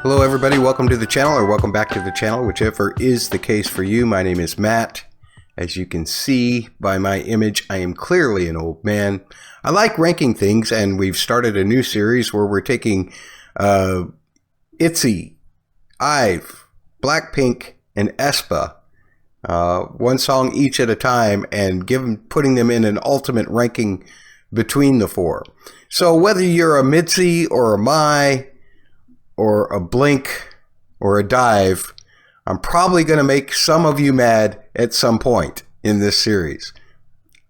Hello everybody, welcome to the channel, or welcome back to the channel, whichever is the case for you. My name is Matt. As you can see by my image, I am clearly an old man. I like ranking things, and we've started a new series where we're taking ITZY, IVE, BLACKPINK, and AESPA, one song each at a time, and putting them in an ultimate ranking between the four. So whether you're a MIDZY or a MY or a Blink or a Dive, I'm probably going to make some of you mad at some point in this series.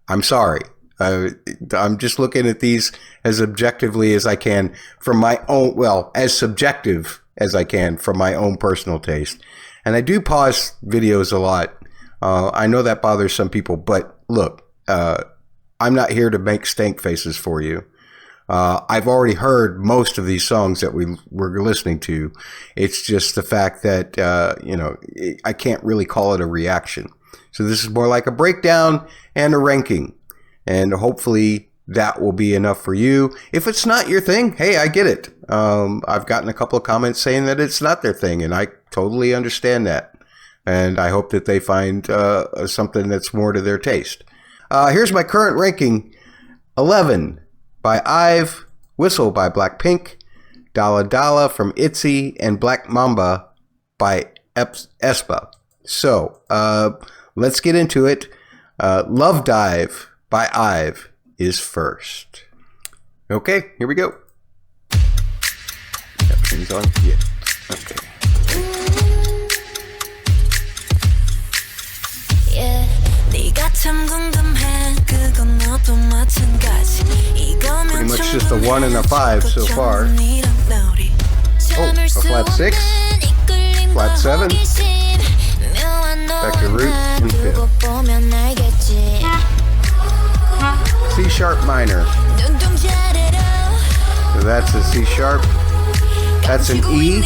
I'm sorry. I'm just looking at these as objectively as I can from my own, well, as subjective as I can from my own personal taste. And I do pause videos a lot. I know that bothers some people, but look, I'm not here to make stank faces for you. I've already heard most of these songs that we're listening to. It's just the fact that, I can't really call it a reaction. So this is more like a breakdown and a ranking. And hopefully that will be enough for you. If it's not your thing, hey, I get it. I've gotten a couple of comments saying that it's not their thing, and I totally understand that. And I hope that they find something that's more to their taste. Here's my current ranking. 11 by IVE, Whistle by BLACKPINK, Dala Dala from ITZY, and Black Mamba by AESPA. So, let's get into it. Love Dive by IVE is first. Okay, here we go. Everything's on? Yeah. Okay. Pretty much just a 1 and a 5 so far. Oh, a flat 6, flat 7, back to root, and 5th. C sharp minor. So that's a C sharp. That's an E.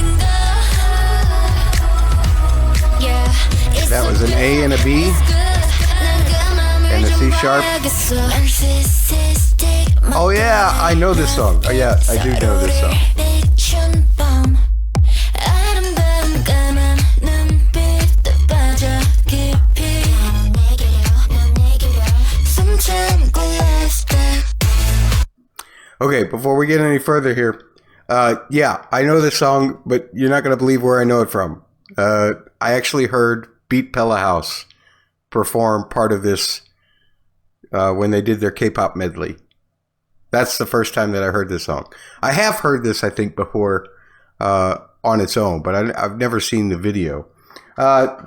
That was an A and a B. And a C sharp. Oh yeah, I know this song. Oh yeah, I do know this song. Okay, before we get any further here, yeah, I know this song, but you're not going to believe where I know it from. I actually heard Beatpella House perform part of this when they did their K-pop medley. That's the first time that I heard this song. I have heard this, I think, before on its own, but I've never seen the video.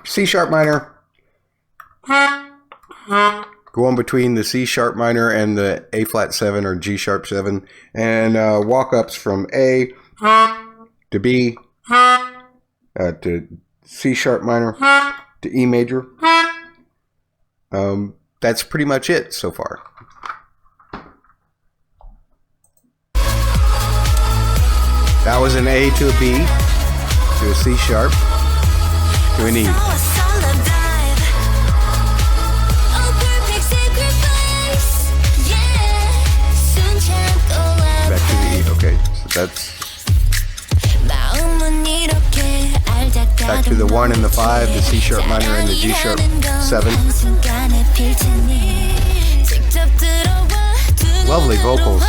C sharp minor. Going between the C sharp minor and the A flat 7 or G sharp 7. And walk-ups from A to B to C sharp minor to E major. That's pretty much it so far. That was an A to a B, to a C sharp, to an E. Back to the E, okay, so that's back to the 1 and the 5, the C sharp minor and the G sharp 7. Lovely vocals.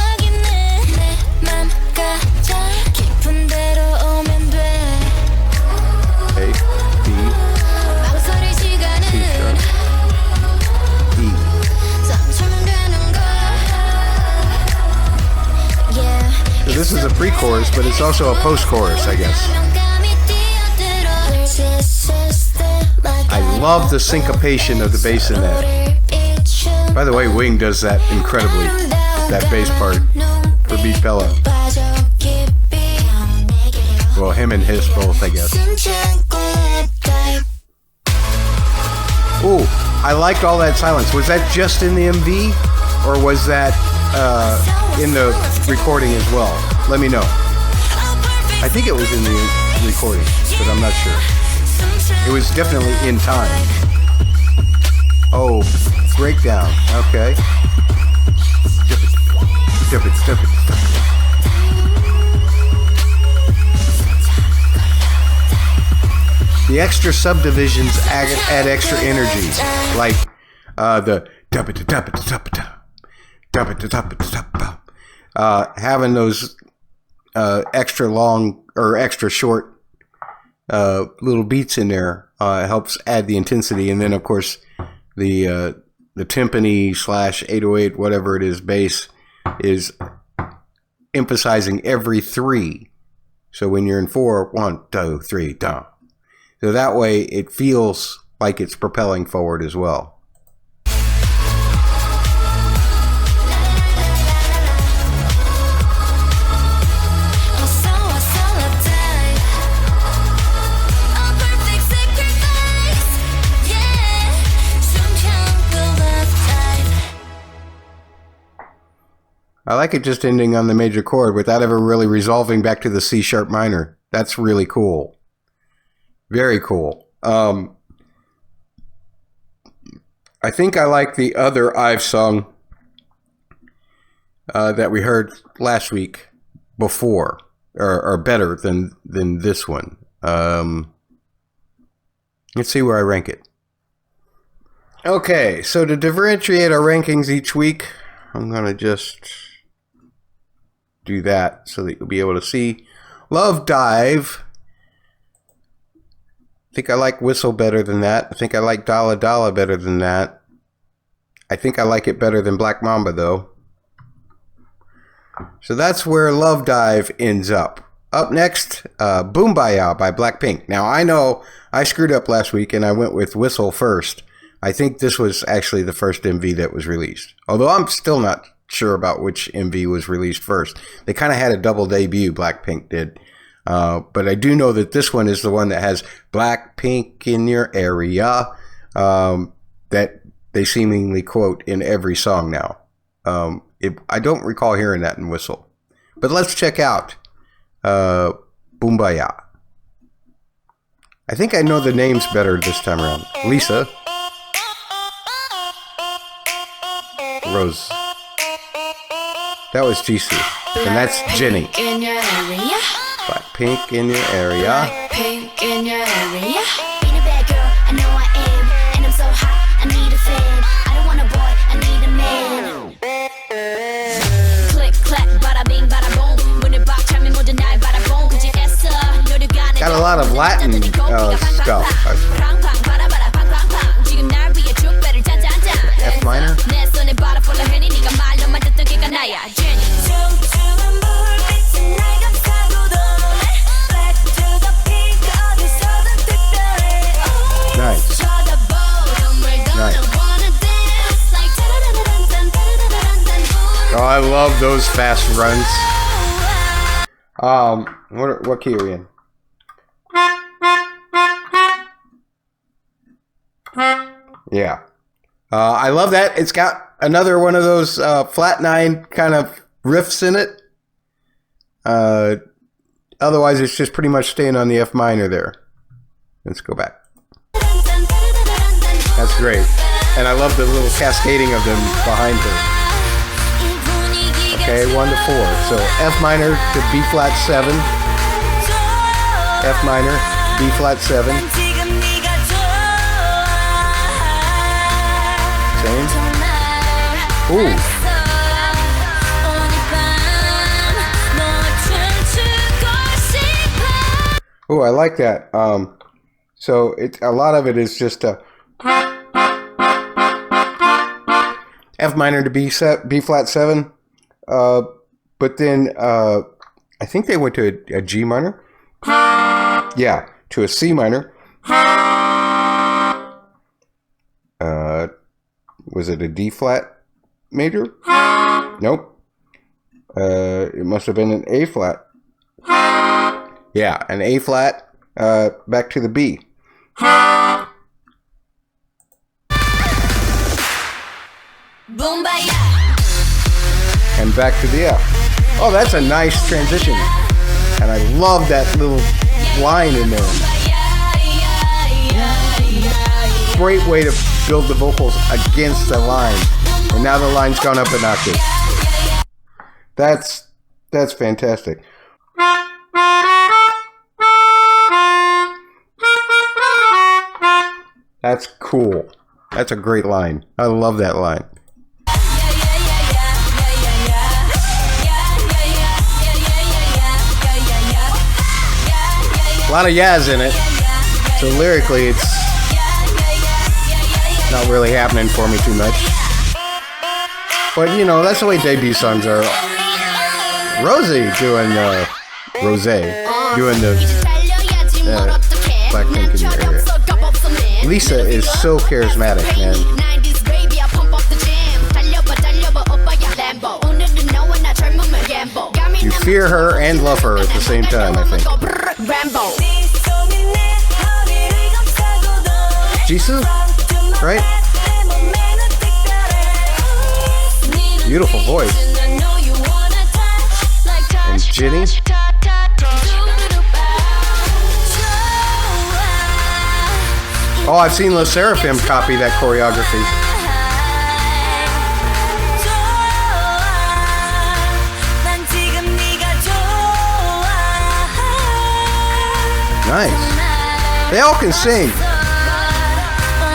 A, B, C sharp, E. So this is a pre-chorus, but it's also a post-chorus, I guess. I love the syncopation of the bass in that. By the way, Wing does that incredibly, that bass part for Beatpella. Well, him and his both, I guess. Ooh, I liked all that silence. Was that just in the MV, or was that in the recording as well? Let me know. I think it was in the recording, but I'm not sure. It was definitely in time. Oh, breakdown. Okay. Stupid. The extra subdivisions add extra energy, like the having those extra long or extra short little beats in there helps add the intensity. And then of course the timpani / 808, whatever it is, bass is emphasizing every 3. So when you're in 4, 1, 2, 3, down. So that way it feels like it's propelling forward as well. I like it just ending on the major chord without ever really resolving back to the C sharp minor. That's really cool. Very cool. I think I like the other IVE song that we heard last week before, or better than this one. Let's see where I rank it. Okay, so to differentiate our rankings each week, I'm going to just do that so that you'll be able to see. Love Dive. I think I like Whistle better than that. I think I like Dalla Dalla better than that. I think I like it better than Black Mamba though. So that's where Love Dive ends up. Up next, Boombaya by BLACKPINK. Now I know I screwed up last week and I went with Whistle first. I think this was actually the first MV that was released. Although I'm still not sure about which MV was released first. They kind of had a double debut, BLACKPINK did. But I do know that this one is the one that has BLACKPINK in your area, that they seemingly quote in every song now. I don't recall hearing that in Whistle. But let's check out Boombaya. I think I know the names better this time around. Lisa. Rose. That was Jisoo. And that's Jenny. BLACKPINK in your area. BLACKPINK in your area. Being a bad girl, I know I am. And I'm so hot, I need a fan. I don't want a boy, I need a man. Click, clack, bada bing, bada boom. Got a lot of Latin stuff. F minor. Nice. Nice. Oh, I love those fast runs. What key are we in? Yeah. I love that. It's got another one of those flat 9 kind of riffs in it. Otherwise, it's just pretty much staying on the F minor there. Let's go back. That's great. And I love the little cascading of them behind her. Okay, 1 to 4. So F minor to B flat 7. F minor, B flat 7. Same. Ooh. Ooh, I like that. So a lot of it is just a F minor to B flat 7. But then I think they went to a G minor. Yeah, to a C minor. Was it a D flat major? Nope. It must have been an A flat. Yeah, an A flat back to the B. Boombaya. And back to the F. Oh, that's a nice transition. And I love that little line in there. Great way to build the vocals against the line. And now the line's gone up an octave. That's fantastic. That's cool. That's a great line. I love that line. A lot of yas in it. So lyrically, it's not really happening for me too much. But, you know, that's the way debut songs are. Rosie doing doing the Blackpink in your area. Lisa is so charismatic, man. You fear her and love her at the same time, I think. Jisoo, right? Beautiful voice. And Jenny. Oh, I've seen Le Sserafim copy that choreography. Nice. They all can sing.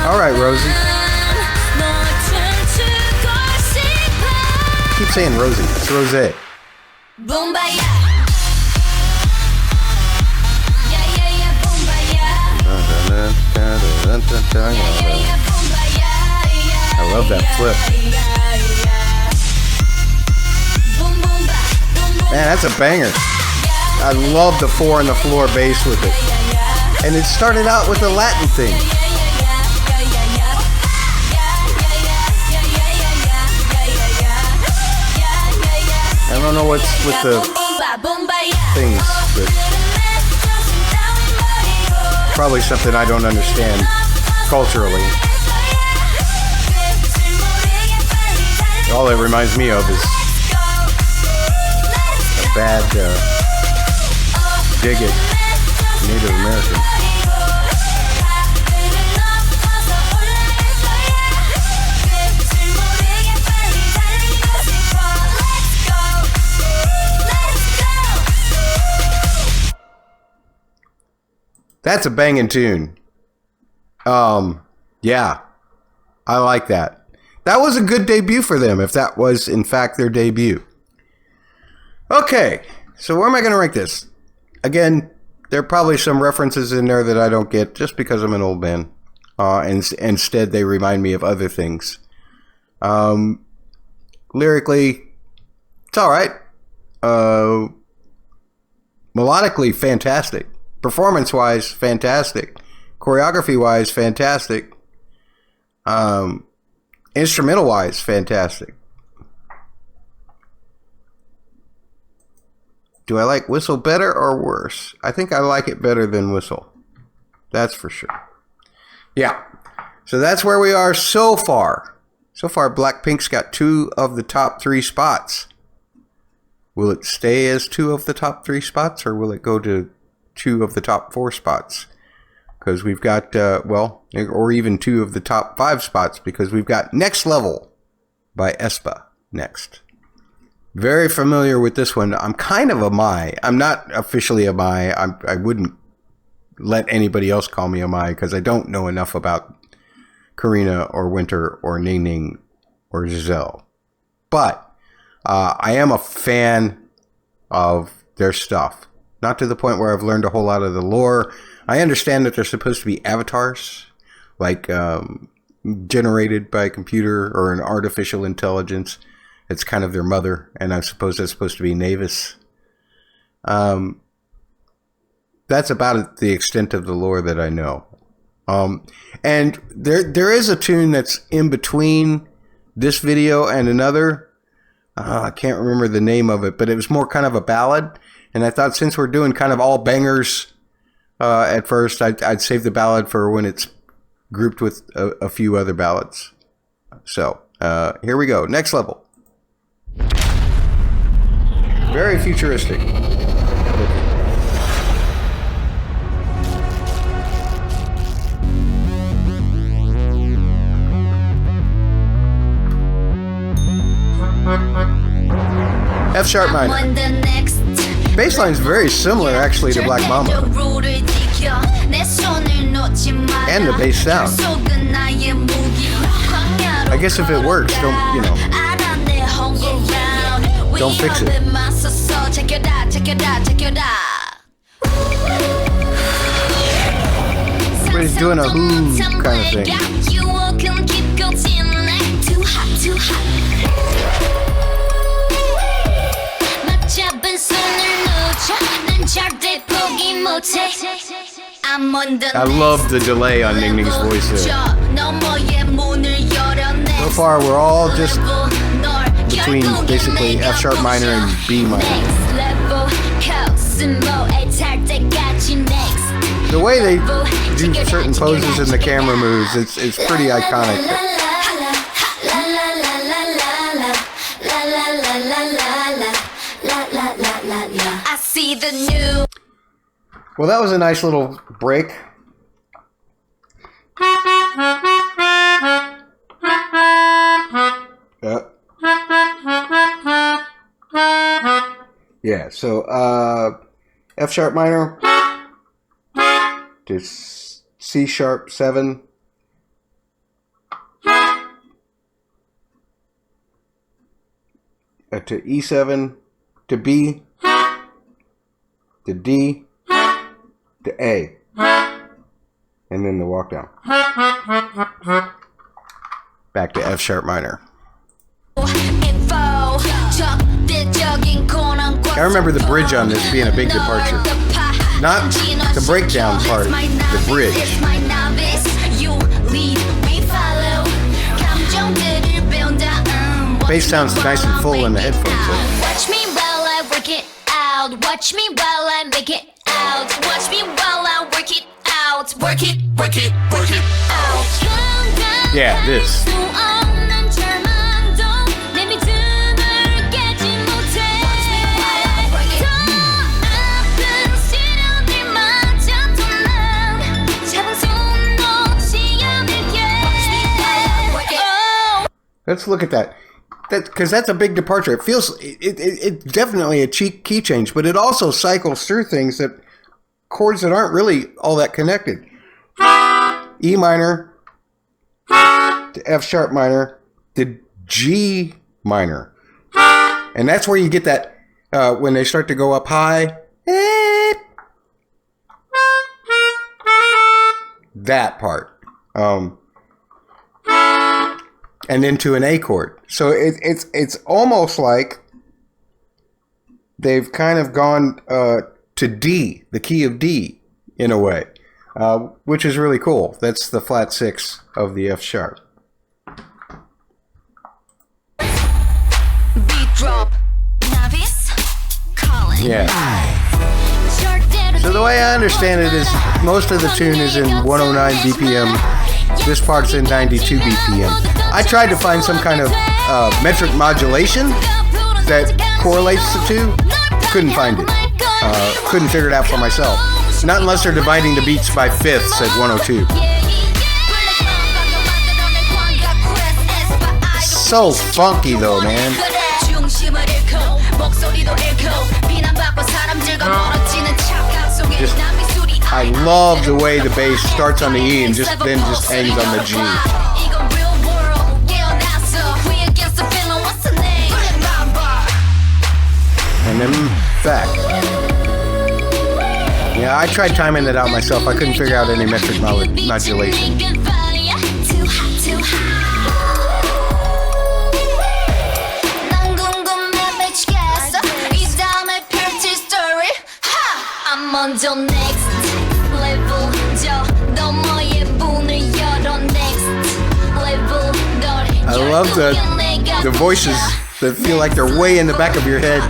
All right, Rosie. Keep saying Rosie. It's Rosé. Boombaya. I love that flip. Man, that's a banger. I love the 4 on the floor bass with it. And it started out with a Latin thing. I don't know what's with the things, but probably something I don't understand culturally. All it reminds me of is a bad dig at Native Americans. That's a banging tune. Yeah, I like that. That was a good debut for them, if that was, in fact, their debut. Okay, so where am I going to rank this? Again, there are probably some references in there that I don't get just because I'm an old man. And instead, they remind me of other things. Lyrically, it's all right. Melodically, fantastic. Performance-wise, fantastic. Choreography-wise, fantastic. Instrumental-wise, fantastic. Do I like Whistle better or worse? I think I like it better than Whistle. That's for sure. Yeah. So that's where we are so far. So far, Blackpink's got 2 of the top 3 spots. Will it stay as 2 of the top 3 spots, or will it go to 2 of the top 4 spots? Because we've got, well, or even 2 of the top 5 spots, because we've got Next Level by AESPA next. Very familiar with this one. I'm kind of a Mai. I'm not officially a Mai. I wouldn't let anybody else call me a Mai because I don't know enough about Karina or Winter or Ning Ning or Giselle. But I am a fan of their stuff. Not to the point where I've learned a whole lot of the lore. I understand that they're supposed to be avatars, like generated by a computer or an artificial intelligence. It's kind of their mother, and I suppose that's supposed to be Navis. That's about the extent of the lore that I know. And there is a tune that's in between this video and another. I can't remember the name of it, but it was more kind of a ballad. And I thought since we're doing kind of all bangers at first, I'd save the ballad for when it's grouped with a few other ballads. So here we go. Next Level. Very futuristic. F sharp minor. Bassline's very similar actually to Black Mamba. And the bass sound. I guess if it works, don't, you know, don't fix it. Everybody's doing a who kind of thing. I love the delay on Ning Ning's voice there. So far, we're all just between basically F sharp minor and B minor. The way they do certain poses in the camera moves, it's pretty iconic. I see the new. Well, that was a nice little break. Yeah, so F sharp minor to C sharp 7. To E7, to B, to D, to A, and then the walk down. Back to F sharp minor. I remember the bridge on this being a big departure. Not the breakdown part, the bridge. Bass sounds nice and full in the headphones. Watch me while I work it out. Watch me while I make it out. Watch me while I work it out. Work it, work it, work it out. Yeah, this. Let's look at that. Because that's a big departure. It feels it's definitely a key change, but it also cycles through things that chords that aren't really all that connected. E minor to F sharp minor to G minor, and that's where you get that when they start to go up high. That part. And into an A chord. So it's almost like they've kind of gone to D, the key of D, in a way, which is really cool. That's the flat 6 of the F sharp. Beat drop. Novice. Calling. Yeah. So the way I understand it is most of the tune is in 109 BPM. This part's in 92 BPM. I tried to find some kind of metric modulation that correlates the two. Couldn't find it. Couldn't figure it out for myself. Not unless they're dividing the beats by fifths at 102. So funky though, man. I love the way the bass starts on the E and then just ends on the G. And then back. Yeah, I tried timing that out myself. I couldn't figure out any metric modulation. 먼저 next level 너 너의 문을 열어 next level I love the voices that feel like they're way in the back of your head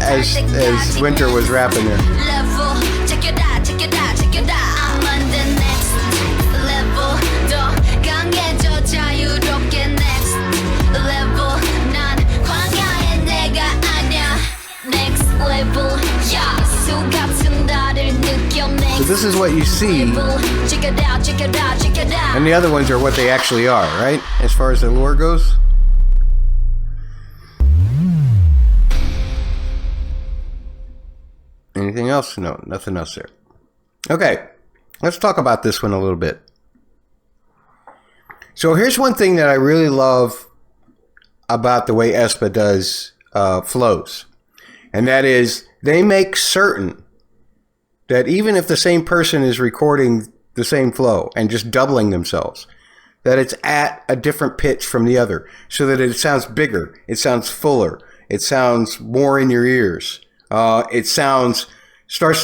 as Winter was rapping there. So this is what you see, and the other ones are what they actually are, right? As far as the lore goes. Anything else? No, nothing else there. Okay, Let's talk about this one a little bit. So here's one thing that I really love about the way AESPA does flows. And that is they make certain that even if the same person is recording the same flow and just doubling themselves, that it's at a different pitch from the other so that it sounds bigger, it sounds fuller, it sounds more in your ears. It starts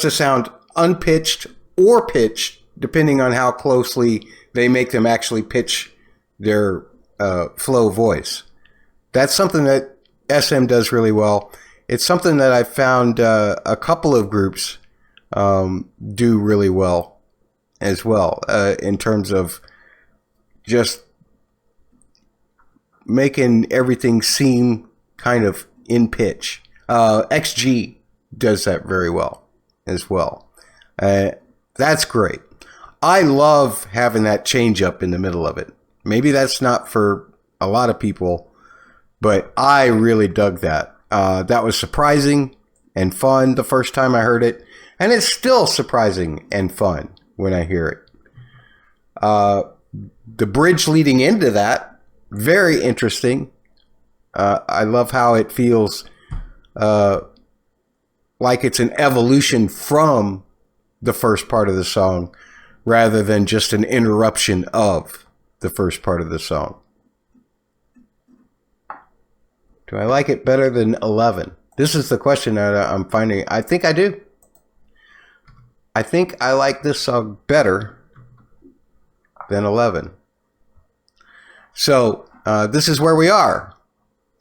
to sound unpitched or pitched depending on how closely they make them actually pitch their flow voice. That's something that SM does really well. It's something that I've found a couple of groups do really well as well in terms of just making everything seem kind of in pitch. XG does that very well as well. That's great. I love having that change up in the middle of it. Maybe that's not for a lot of people, but I really dug that. That was surprising and fun the first time I heard it, and it's still surprising and fun when I hear it. The bridge leading into that, very interesting. I love how it feels like it's an evolution from the first part of the song rather than just an interruption of the first part of the song. Do I like it better than 11? This is the question that I'm finding. I think I do. I think I like this song better than 11. So this is where we are.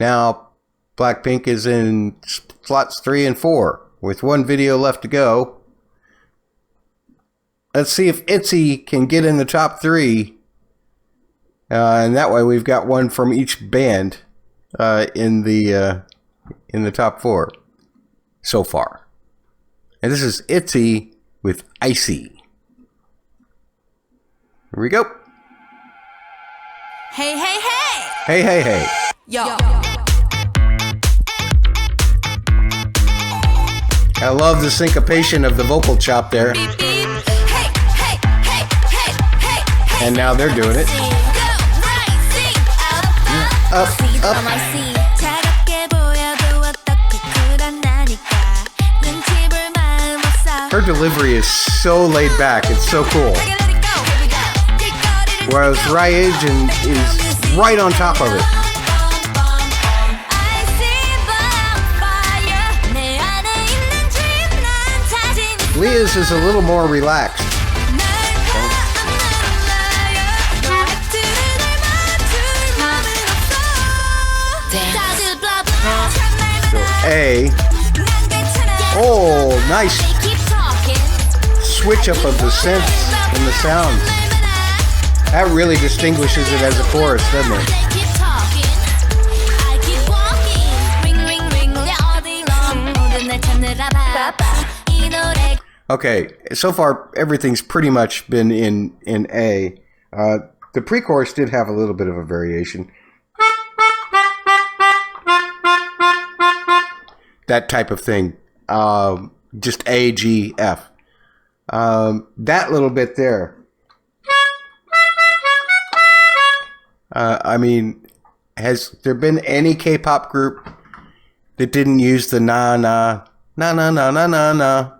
Now, BLACKPINK is in slots 3 and 4 with one video left to go. Let's see if ITZY can get in the top 3. And that way we've got one from each band in the top 4 so far. And this is ITZY with Icy. Here we go. Hey, hey, hey! Hey, hey, hey. Yo. I love the syncopation of the vocal chop there. Beep, beep. Hey, hey, hey, hey, hey, hey. And now they're doing it. Up, up. Her delivery is so laid back. It's so cool. Whereas Ryujin is right on top of it. Leah's is a little more relaxed. So A. Oh, nice switch up of the synths and the sounds. That really distinguishes it as a chorus, doesn't it? Okay, so far everything's pretty much been in A. The pre-chorus did have a little bit of a variation. That type of thing. Just A, G, F. That little bit there. I mean, has there been any K-pop group that didn't use the na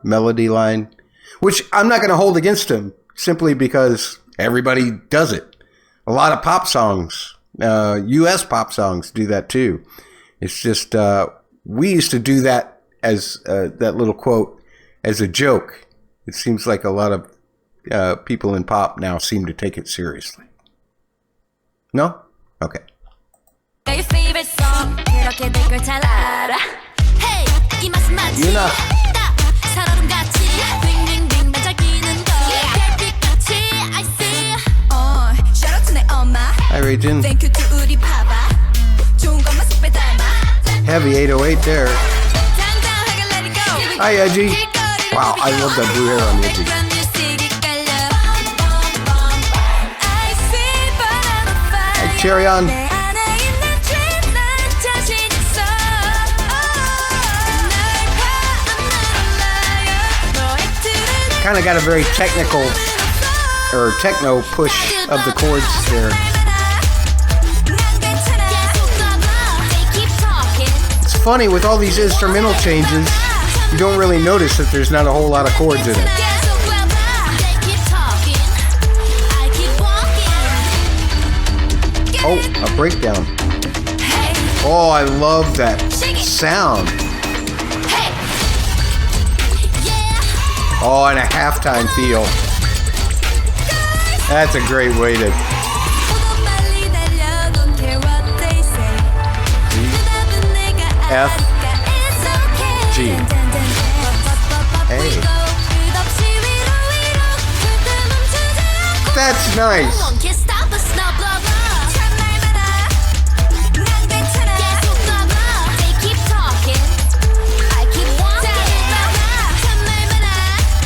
melody line? Which I'm not going to hold against them, simply because everybody does it. A lot of pop songs, US pop songs do that too. It's just, we used to do that as that little quote as a joke. It seems like a lot of people in pop now seem to take it seriously. No? Okay. Yuna. Hi, Rayjin. Heavy 808 there. Hi, Edgy. Wow, I love that blue hair on Edgy. Hi, Cherry on. Kind of got a very technical or techno push of the chords there. It's funny, with all these instrumental changes, you don't really notice that there's not a whole lot of chords in it. Oh, a breakdown. Oh, I love that sound. Oh, and a halftime feel. That's a great way to... F, G, A. That's nice.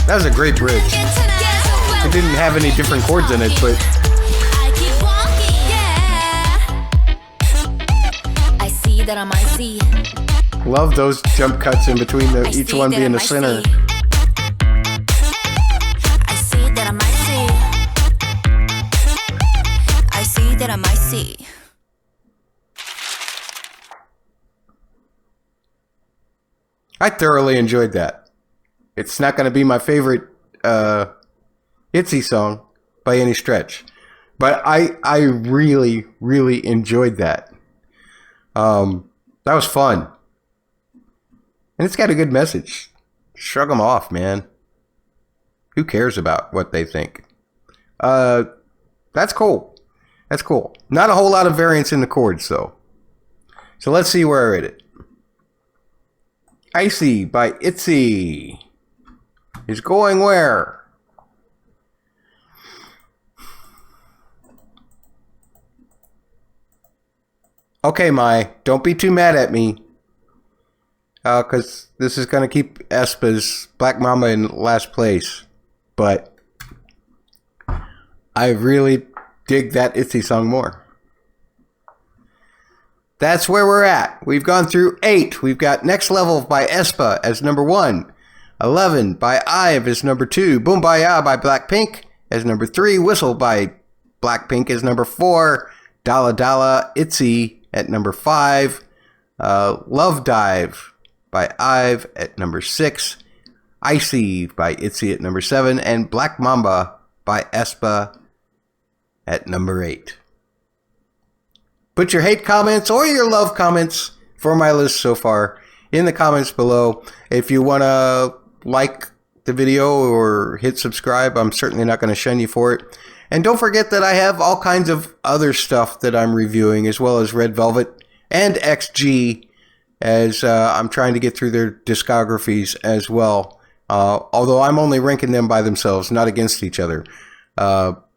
That was a great bridge. It didn't have any different chords in it, but... I see that I might see. Love those jump cuts in between each one being the center. I see that I might see. I see that I might see. I thoroughly enjoyed that. It's not going to be my favorite ITZY song by any stretch, but I really, really enjoyed that. That was fun. And it's got a good message. Shrug them off, man. Who cares about what they think? That's cool. That's cool. Not a whole lot of variance in the chords, though. So let's see where I rate it. Icy by ITZY is going where? Okay, Mai, don't be too mad at me. Because this is going to keep AESPA's Black Mamba in last place. But I really dig that ITZY song more. That's where we're at. We've gone through 8. We've got Next Level by AESPA as number 1. 11 by IVE as number 2. Boombaya by BLACKPINK as number 3. Whistle by BLACKPINK as number 4. Dala Dala ITZY at number 5. Love Dive by IVE at number 6. Icy by ITZY at number 7. And Black Mamba by AESPA at number 8. Put your hate comments or your love comments for my list so far in the comments below. If you want to like the video or hit subscribe, I'm certainly not going to shun you for it. And don't forget that I have all kinds of other stuff that I'm reviewing, as well as Red Velvet and XG, as I'm trying to get through their discographies as well. Although I'm only ranking them by themselves, not against each other,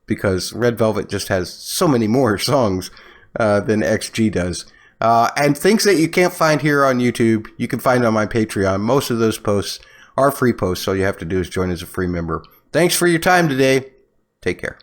because Red Velvet just has so many more songs than XG does. And things that you can't find here on YouTube, you can find on my Patreon. Most of those posts are free posts. All you have to do is join as a free member. Thanks for your time today. Take care.